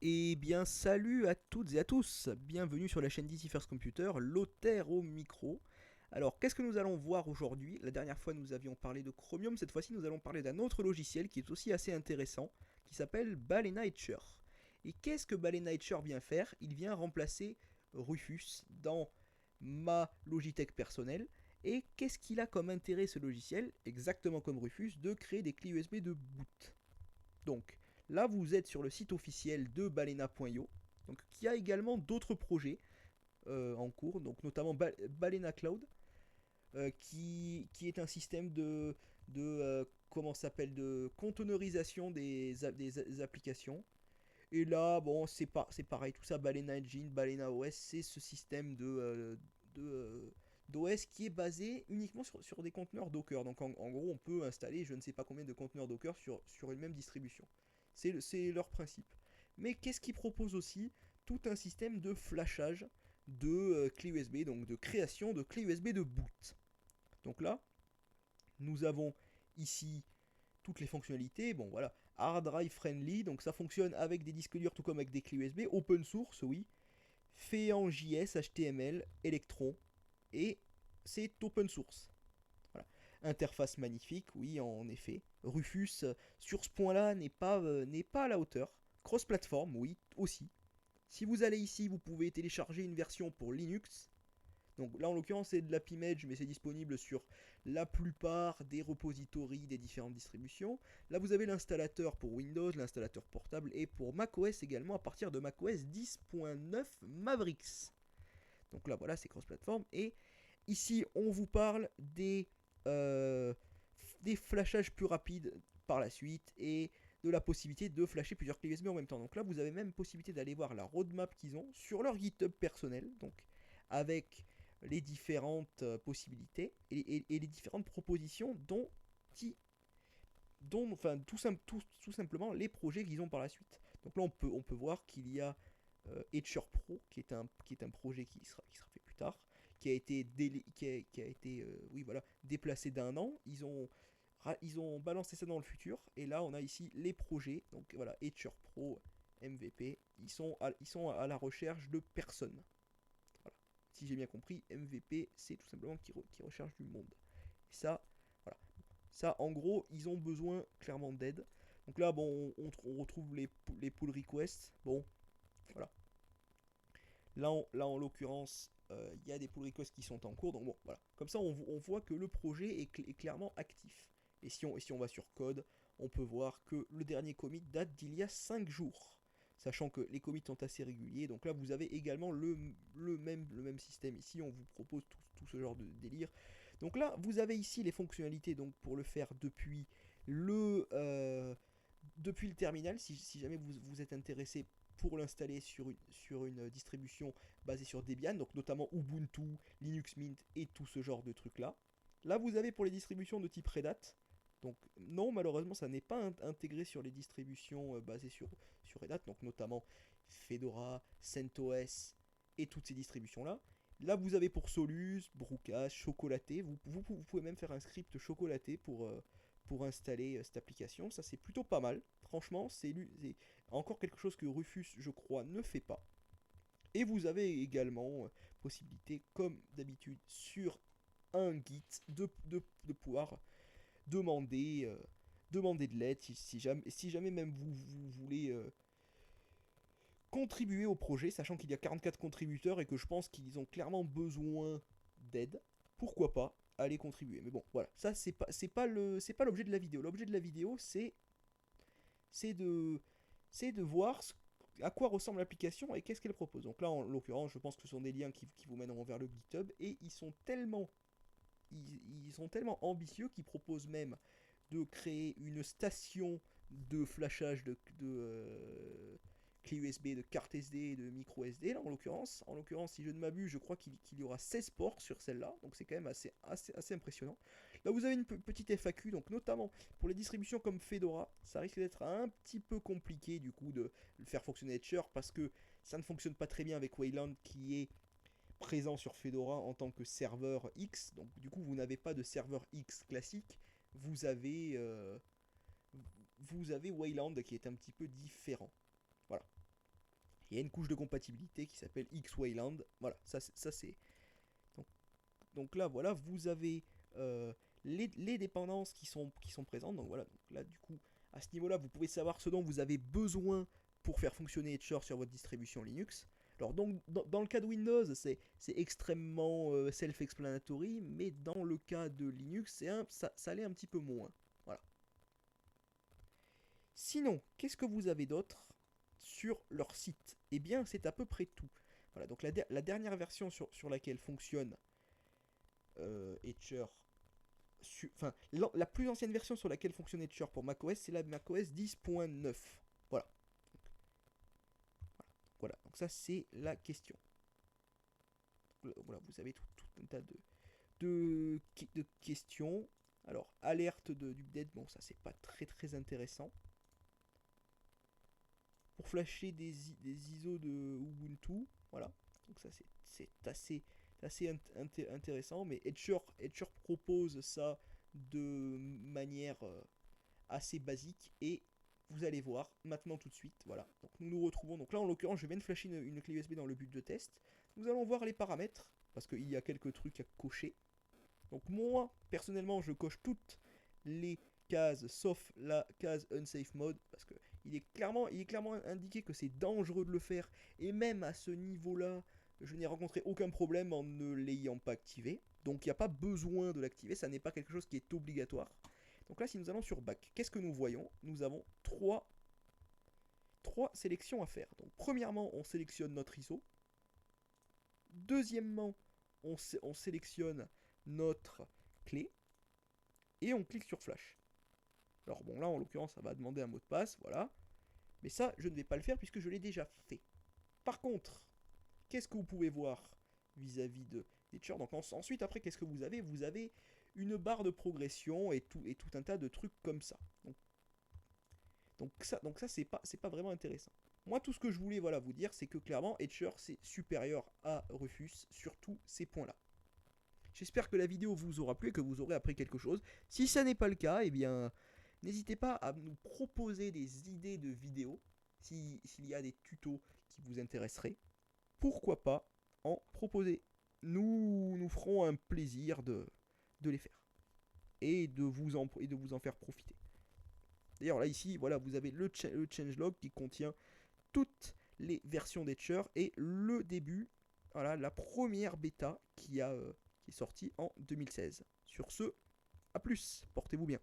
Eh bien, salut à toutes et à tous. Bienvenue sur la chaîne DC First Computer, Lothaire au micro. Alors, qu'est-ce que nous allons voir aujourd'hui? La dernière fois, nous avions parlé de Chromium. Cette fois-ci, nous allons parler d'un autre logiciel qui est aussi assez intéressant, qui s'appelle Balena Etcher. Et qu'est-ce que Balena Etcher vient faire? Il vient remplacer Rufus dans ma Logitech personnelle. Et qu'est-ce qu'il a comme intérêt, ce logiciel? Exactement comme Rufus, de créer des clés USB de boot. Donc là, vous êtes sur le site officiel de balena.io, donc qui a également d'autres projets en cours, donc notamment Balena Cloud, qui est un système de comment s'appelle, de conteneurisation des applications. Et là, bon, c'est pareil, tout ça, Balena Engine, Balena OS, c'est ce système de, euh, d'OS qui est basé uniquement sur des conteneurs Docker. Donc en gros, on peut installer je ne sais pas combien de conteneurs Docker sur une même distribution. C'est leur principe. Mais qu'est-ce qu'ils proposent aussi? Tout un système de flashage de clés USB, donc de création de clés USB de boot. Donc là, nous avons ici toutes les fonctionnalités. Bon voilà, hard drive friendly, donc ça fonctionne avec des disques durs tout comme avec des clés USB, open source, oui, fait en JS, HTML, Electron, et c'est open source. Voilà. Interface magnifique, oui, en effet. Rufus, sur ce point-là, n'est pas à la hauteur. Cross-platform, oui, aussi. Si vous allez ici, vous pouvez télécharger une version pour Linux. Donc là, en l'occurrence, c'est de l'AppImage, mais c'est disponible sur la plupart des repositories des différentes distributions. Là, vous avez l'installateur pour Windows, l'installateur portable, et pour macOS également, à partir de macOS 10.9 Mavericks. Donc là, voilà, c'est cross-platform. Et ici, on vous parle euh, des flashages plus rapides par la suite, et de la possibilité de flasher plusieurs clés USB en même temps. Donc là, vous avez même possibilité d'aller voir la roadmap qu'ils ont sur leur GitHub personnel, donc avec les différentes possibilités et les différentes propositions enfin, tout simplement les projets qu'ils ont par la suite. Donc là, on peut voir qu'il y a Etcher Pro, qui est un projet qui sera fait plus tard, qui a été oui, voilà, déplacé d'un an. Ils ont balancé ça dans le futur, et là on a ici les projets. Donc voilà, Etcher Pro, MVP, ils sont à la recherche de personnes. Voilà. Si j'ai bien compris, MVP, c'est tout simplement qui recherche du monde. Et ça, voilà. Ça, en gros, ils ont besoin clairement d'aide. Donc là, bon, on retrouve les pull requests. Bon, voilà. Là en l'occurrence, il y a des pull requests qui sont en cours. Donc bon, voilà. Comme ça, on voit que le projet est clairement actif. Et si on va sur code, on peut voir que le dernier commit date d'il y a 5 jours. Sachant que les commits sont assez réguliers. Donc là, vous avez également le même système ici. On vous propose tout ce genre de délire. Donc là, vous avez ici les fonctionnalités donc, pour le faire depuis le terminal. Si jamais vous êtes intéressé pour l'installer sur une distribution basée sur Debian, donc notamment Ubuntu, Linux Mint et tout ce genre de trucs là. Là, vous avez pour les distributions de type Red Hat. Donc non, malheureusement, ça n'est pas intégré sur les distributions basées sur Red Hat, donc notamment Fedora, CentOS et toutes ces distributions-là. Là, vous avez pour Solus, Broocas, Chocolaté. Vous pouvez même faire un script chocolaté pour installer cette application. Ça, c'est plutôt pas mal. Franchement, c'est encore quelque chose que Rufus, je crois, ne fait pas. Et vous avez également possibilité, comme d'habitude, sur un Git, de pouvoir demander, demander de l'aide si jamais même vous voulez contribuer au projet, sachant qu'il y a 44 contributeurs et que je pense qu'ils ont clairement besoin d'aide. Pourquoi pas aller contribuer? Mais bon, voilà, ça c'est pas l'objet de la vidéo. L'objet de la vidéo, c'est de c'est de voir à quoi ressemble l'application et qu'est-ce qu'elle propose. Donc là, en l'occurrence, je pense que ce sont des liens qui vous mèneront vers le GitHub, et ils sont tellement ambitieux qu'ils proposent même de créer une station de flashage clé USB, de carte SD, de micro SD. Là, en l'occurrence, si je ne m'abuse, je crois qu'il y aura 16 ports sur celle-là, donc c'est quand même assez impressionnant. Là, vous avez une petite FAQ, donc notamment pour les distributions comme Fedora, ça risque d'être un petit peu compliqué du coup de le faire fonctionner Etcher, parce que ça ne fonctionne pas très bien avec Wayland, qui est présent sur Fedora en tant que serveur X. Donc du coup, vous n'avez pas de serveur X classique, vous avez, euh, vous avez Wayland qui est un petit peu différent. Voilà. Il y a une couche de compatibilité qui s'appelle X-Wayland. Voilà, ça c'est. Donc, donc là, voilà, vous avez les dépendances qui sont présentes. Donc voilà, donc là, du coup, à ce niveau-là, vous pouvez savoir ce dont vous avez besoin pour faire fonctionner Etcher sur votre distribution Linux. Alors donc, dans le cas de Windows, c'est extrêmement self-explanatory, mais dans le cas de Linux, ça l'est un petit peu moins. Voilà. Sinon, qu'est-ce que vous avez d'autre sur leur site? Eh bien, c'est à peu près tout. Voilà, donc la dernière version sur laquelle fonctionne Etcher, enfin, la plus ancienne version sur laquelle fonctionne Etcher pour macOS, c'est la macOS 10.9. Voilà. Voilà, donc ça c'est la question. Voilà, vous avez tout un tas de questions. Alors, alerte d'update, bon, ça c'est pas très intéressant. Pour flasher des ISO de Ubuntu, voilà. Donc ça c'est assez intéressant, mais Etcher propose ça de manière assez basique et vous allez voir maintenant tout de suite. Voilà, donc nous nous retrouvons. Donc là en l'occurrence, je viens de flasher une clé USB dans le but de test. Nous allons voir les paramètres parce qu'il y a quelques trucs à cocher. Donc moi personnellement, je coche toutes les cases sauf la case unsafe mode parce que il est clairement indiqué que c'est dangereux de le faire et même à ce niveau-là, je n'ai rencontré aucun problème en ne l'ayant pas activé. Donc il n'y a pas besoin de l'activer, ça n'est pas quelque chose qui est obligatoire. Donc là, si nous allons sur Back, qu'est-ce que nous voyons? Nous avons trois sélections à faire. Donc premièrement, on sélectionne notre ISO. Deuxièmement, on sélectionne notre clé. Et on clique sur Flash. Alors bon, là, en l'occurrence, ça va demander un mot de passe, voilà. Mais ça, je ne vais pas le faire puisque je l'ai déjà fait. Par contre, qu'est-ce que vous pouvez voir vis-à-vis de Etcher? Donc ensuite, après, qu'est-ce que vous avez? Vous avez une barre de progression et tout un tas de trucs comme ça. Donc ça c'est pas vraiment intéressant. Moi, tout ce que je voulais vous dire, c'est que clairement, Etcher, c'est supérieur à Rufus sur tous ces points-là. J'espère que la vidéo vous aura plu et que vous aurez appris quelque chose. Si ça n'est pas le cas, eh bien, n'hésitez pas à nous proposer des idées de vidéos, s'il y a des tutos qui vous intéresseraient. Pourquoi pas en proposer? Nous ferons un plaisir de les faire et de vous en faire profiter. D'ailleurs, là, ici, voilà, vous avez le changelog qui contient toutes les versions d'Etcher et le début, voilà, la première bêta qui est sortie en 2016. Sur ce, à plus, portez-vous bien.